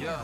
Yeah.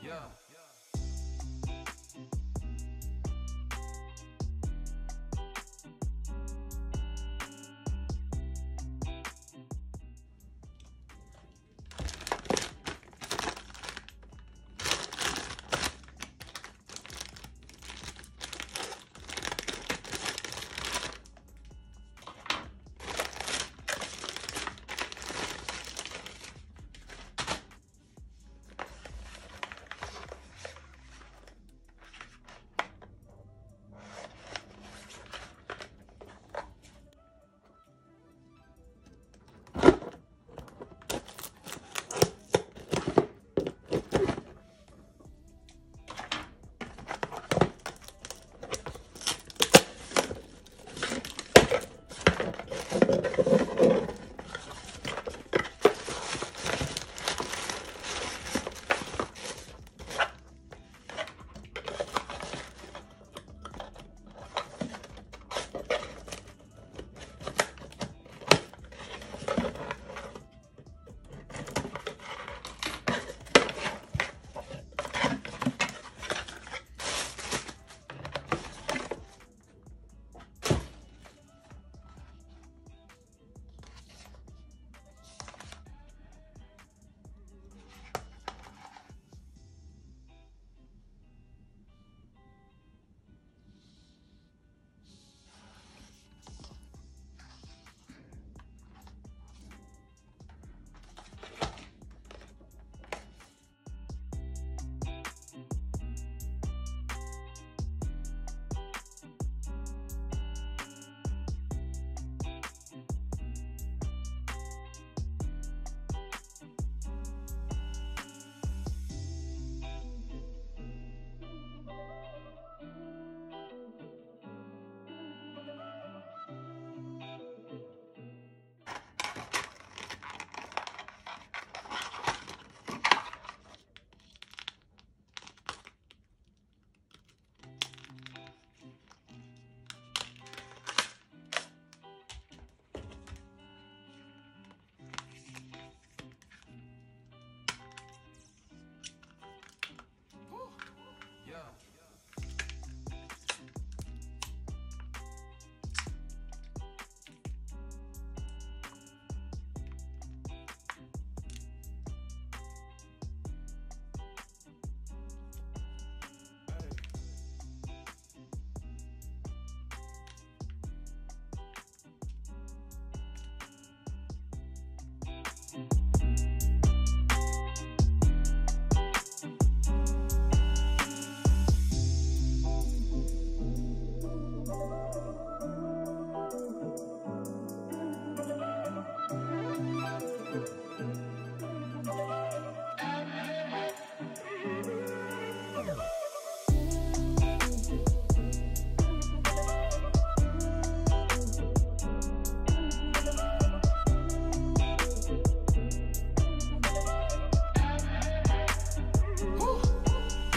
Yeah.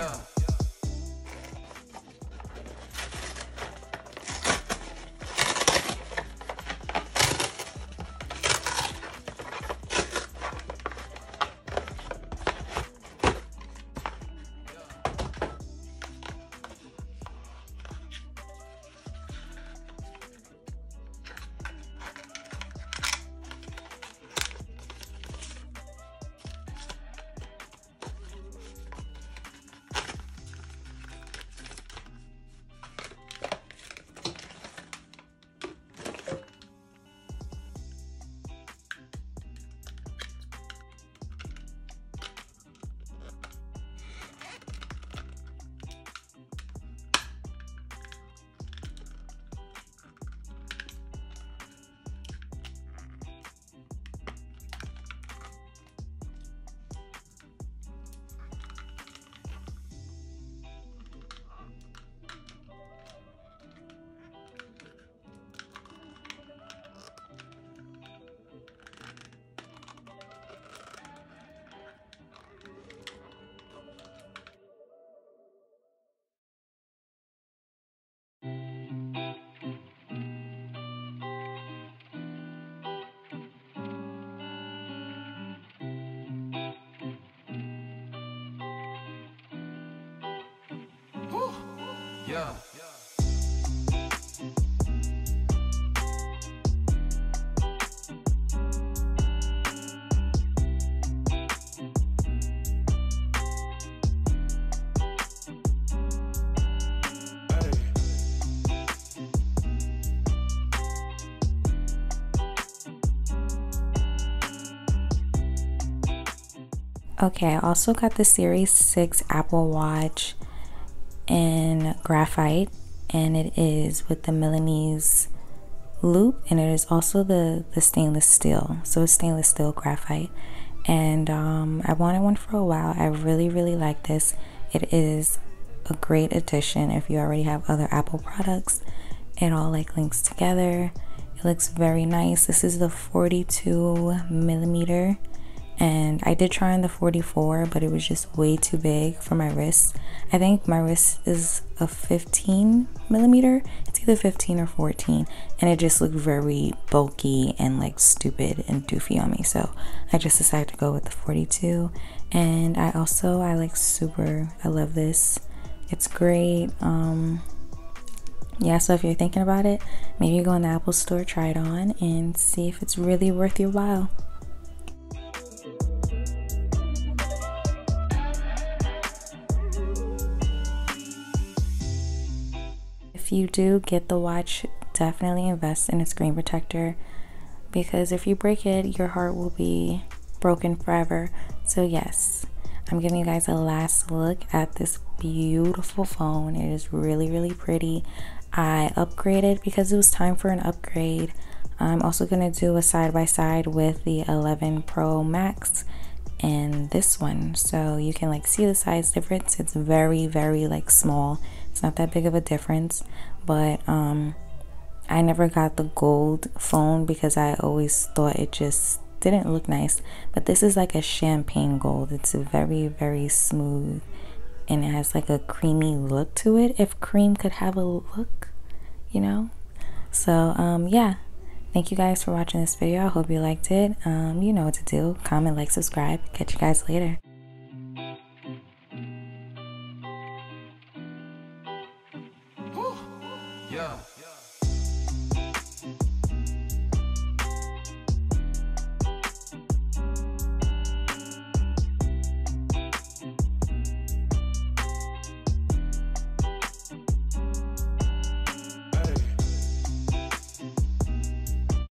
Yeah. Okay, I also got the Series 6 Apple Watch in graphite, and it is with the Milanese loop, and it is also the stainless steel, so it's stainless steel graphite. And I wanted one for a while. I really like this. It is a great addition if you already have other Apple products. It all like links together. It looks very nice. This is the 42 millimeter, and I did try on the 44, but it was just way too big for my wrist. I think my wrist is a 15 millimeter. It's either 15 or 14, and it just looked very bulky and like stupid and doofy on me, so I just decided to go with the 42. And I love this. It's great. Yeah, so if you're thinking about it, maybe go in the Apple store, try it on, and see if it's really worth your while. If you do get the watch, definitely invest in a screen protector, because if you break it, your heart will be broken forever. So yes, I'm giving you guys a last look at this beautiful phone. It is really pretty. I upgraded because it was time for an upgrade. I'm also gonna do a side-by-side with the 11 Pro Max and this one, so you can like see the size difference. It's very like small. It's not that big of a difference, but I never got the gold phone because I always thought it just didn't look nice. But this is like a champagne gold. It's very smooth, and it has like a creamy look to it, if cream could have a look, you know. So yeah, thank you guys for watching this video. I hope you liked it. You know what to do. Comment, like, subscribe. Catch you guys later. Yeah.